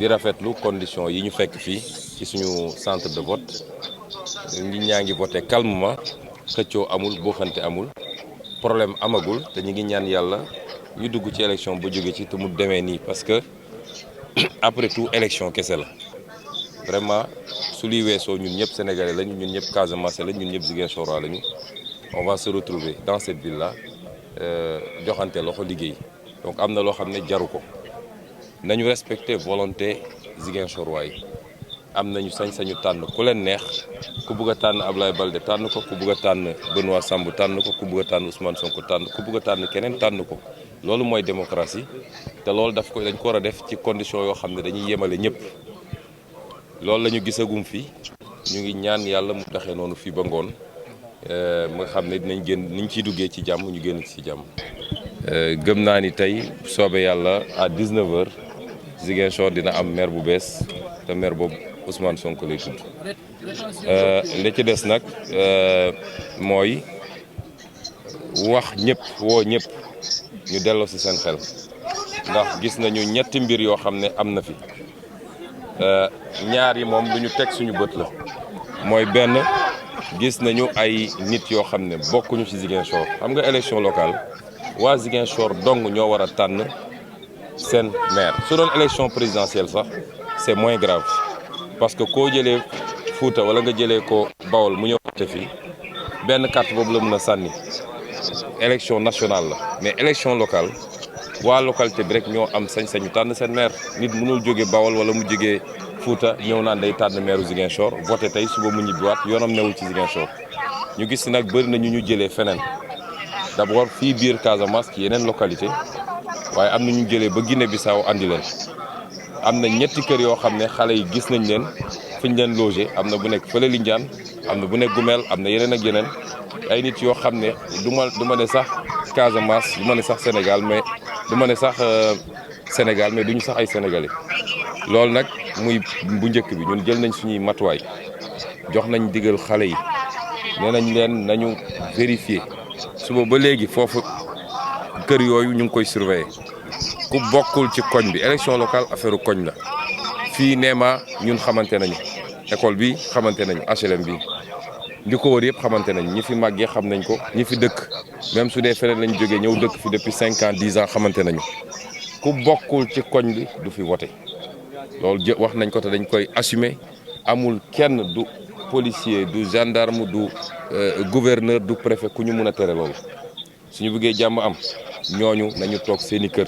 di rafetlu conditions yi ñu fekk fii ci suñu centre de vote nit ñaa ngi voté calmement xëccoo amul buuxante amul problème amagul te ñu ngi ñaan yàlla ñu dugg ci élection ba jóge ci te mu demee nii parce que après tout élection kese la vraiment su luy weesoo ñun ñëpp sénégalais lañu ñun ñëpp Casamance lañu ñun ñëpp Ziguinchor lañu on va se retrouver dans cette ville là joxante loxo liggéey donc am na loo xam ne jaru ko nañu respecter volonté Ziguinchor waay am nañu sañ-sañu tànn ku leen neex ku bugg a tànn Ablaye Baldé tànn ko ku bugg a tànn Benoît Sambou tànn ko ku bugg a tànn Ousmane Sonko tànn ku bugg a tànn keneen tànn ko loolu mooy démocratie te loolu dañ ko war a def ci condition yoo xam ne dañuy yemale ñëpp loolu la ñu gisagum fii ñu ngi ñaan yàlla mu taxee noonu fii ba ngoon nga xam ne dinañ génn niñ ciy duggee ci jàmm ñu génn ci jàmm. gëm naa ni tey soobee yàlla à 19h Ziguinchor dina am maire bu bees te maire boobu Ousmane Sonko lay tudd li ci des nag mooy wax ñëpp woo ñëpp ñu delloo ci seen xel ndax gis nañu ñetti mbir yoo xam ne am na fi ñaar yi moom lu ñu teg suñu bët la mooy benn gis nañu ay nit yoo xam ne bokkuñu ci Ziguinchor xam nga élection locale waa Ziguinchor dong ñoo war a tànn seen maire su doon élection présidentielle sax c'est moins grave parce que koo jëlee Fouta wala nga jëlee ko Bawol mu ñëw te fii benn carte boobu la mën a sànni élection nationale la mais élection locale waa localité bi rek ñoo am sañ-sañu tànn seen maire nit mënul jóge Bawol wala mu jógee Fouta ñëw naan day tànn maire Ziguinchor voté tey suba mu ñibbiwaat yoonam newul ci Ziguinchor ñu gis nag bëri na ñu jëlee feneen d'abord fii biir Casamance ci yeneen localité waaye am na ñu jëlee ba Guinée Bissau andi leen am na ñetti kër yoo xam ne xale yi gis nañ leen fi ñu leen logé am na bu nekk fële Lindiane am na bu nekk Gumel am na yeneen ak yeneen ay nit yoo xam ne du ma ne sax Casamance du ma ne sax Sénégal mais du ma ne sax Sénégal mais duñu sax ay sénégalais loolu nag muy bu njëkk bi ñun jël nañ suñuy matuwaay jox nañ digal xale yi nee nañ leen nañu vérifier suba ba léegi foofu kër yooyu ñu ngi koy surveiller ku bokkul ci koñ bi élection locale affaire koñ la fii Néma ñun xamante nañu école bi xamante nañu HLM bi li ko wër yëpp xamante nañ ñi fi màggee xam nañ ko ñi fi dëkk même su dee feneen lañ jógee ñëw dëkk fi depuis 5 ans 10 ans xamante nañu ku bokkul ci koñ bi du fi voté loolu wax nañ ko te dañ koy assumer amul kenn du policier du gendarme du gouverneur du préfet ku ñu mën a tere loolu suñu bëggee jàmm am ñooñu nañu toog seeni kër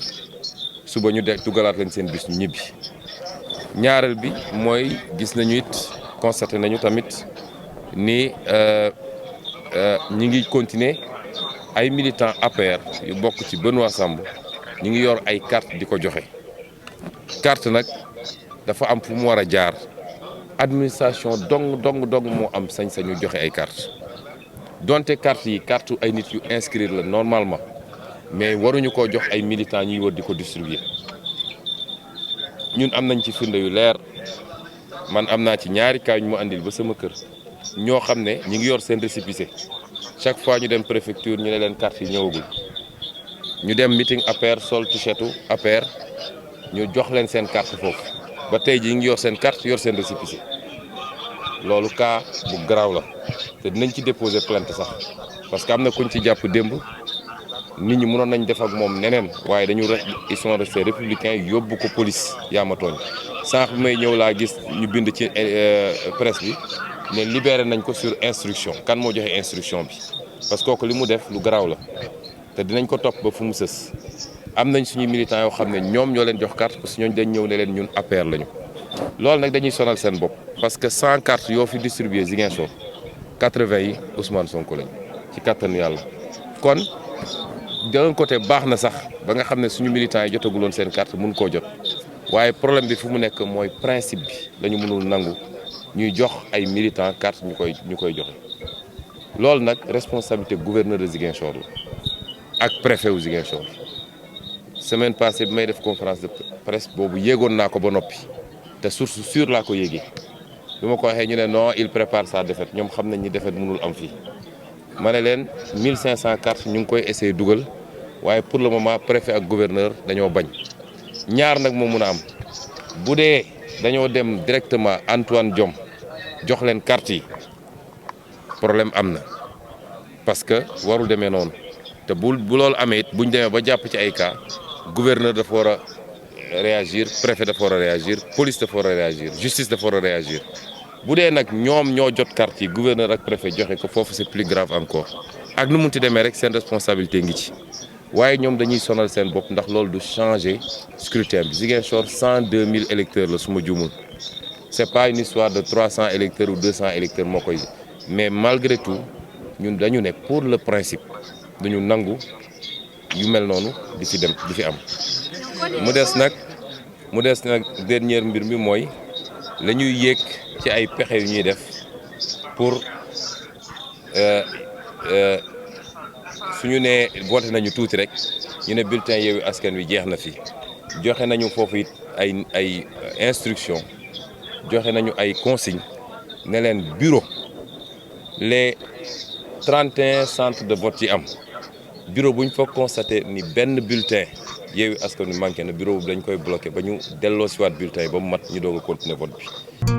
suba ñu de dugalaat leen seen bis ñu ñibbi ñaareel bi mooy gis nañu it constaté nañu tamit ni ñi ngi continuer ay militants APR yu bokk ci Benoît Sambou ñi ngi yor ay carte di ko joxe carte nag dafa am fu mu war a jaar administration dong moo am sañ-sañu joxe ay carte donte carte yi carte ay nit yu inscrire la normalement mais waruñu koo jox ay militants ñuy wër di ko distribuer ñun am nañ ci firnde yu leer man am naa ci ñaari cas ñu ma andil ba sama kër ñoo xam ne ñi ngi yor seen récépissé chaque fois ñu dem préfecture ñu ne leen carte yi ñëwagul ñu dem meeting APR sol t-shirtu APR ñu jox leen seen carte foofu ba tey ji ngi yor seen carte yor seen récépissé loolu cas bu garaaw la te dinañ ci déposer plainte sax parce que am na kuñ ci jàpp démb nit ñi mënoon nañ def ak moom neneen waaye dañu ils sont restés républicains yóbbu ko police yaa ma tooñ sànq bi may ñëw laa gis ñu bind ci presse bi ne libéré nañ ko sur instruction kan moo joxe instruction bi parce que kooku li mu def lu garaaw la te dinañ ko topp ba fu mu sës am nañ suñuy militants yoo xam ne ñoom ñoo leen jox carte parce que ñooñu dañ ñëw ne leen ñun APR lañu loolu nag dañuy sonal seen bopp parce que 100 cartes yoo fi distribué Ziguinchor 80 yi Ousmane Sonko lañu ci kattanu yàlla kon d'un côté baax na sax ba nga xam ne suñu militants yi jotaguloon seen carte mun koo jot waaye problème bi fu mu nekk mooy principe bi dañu mënul nangu ñuy jox ay militants carte ñu koy joxe loolu nag responsabilité gouverneur de Ziguinchor la ak préfet wu Ziguinchor semaine passée bi may def conférence de presse boobu yéegoon naa ko ba noppi te source sûre laa ko yéegee bi ma ko waxee ñu ne non il prépare sa défaite ñoom xam nañ ni défaite mënul am fii ma ne leen 1500 cartes ñu ngi koy essayer dugal waaye pour le moment préfet ak gouverneur dañoo bañ ñaar nag moo mun a am bu dee dañoo dem directement Antoine Diome jox leen carte yi problème am na parce que warul demee noonu te bu loolu amee it buñ demee ba jàpp ci ay cas gouverneur dafa war a réagir, préfet dafa war a réagir, police dafa war a réagir, justice dafa war a réagir bu dee nag ñoom ñoo jot carte yi gouverneur ak préfet joxe ko foofu c'est plus grave encore ak nu munti demee rek seen responsabilité ngi ci waaye ñoom dañuy sonal seen bopp ndax loolu du changer scrutin bi Ziguinchor 102 000 électeurs la su ma juumul c'est pas une histoire de 300 électeurs ou 200 électeurs moo koy mais malgré tout ñun dañu ne pour le principe dañu nangu yu mel noonu di fi dem di fi am mu des nag dernier mbir mi mooy la ñuy yéeg ci ay pexe yu ñuy def pour suñu nee voté nañu tuuti rek ñu ne bulletin Yewwi Askan Wi jeex na fi joxe nañu foofu it ay instruction joxe nañu ay consignes ne leen bureau les 31 centres de vote yi am bureau bu ñu fa constaté ni benn bulletin Yewwi Askan Wi manqué na bureau bu dañ koy bloqué ba ñu delloo si waat bulletin yi ba mu mat ñu doog a continuer vote bi.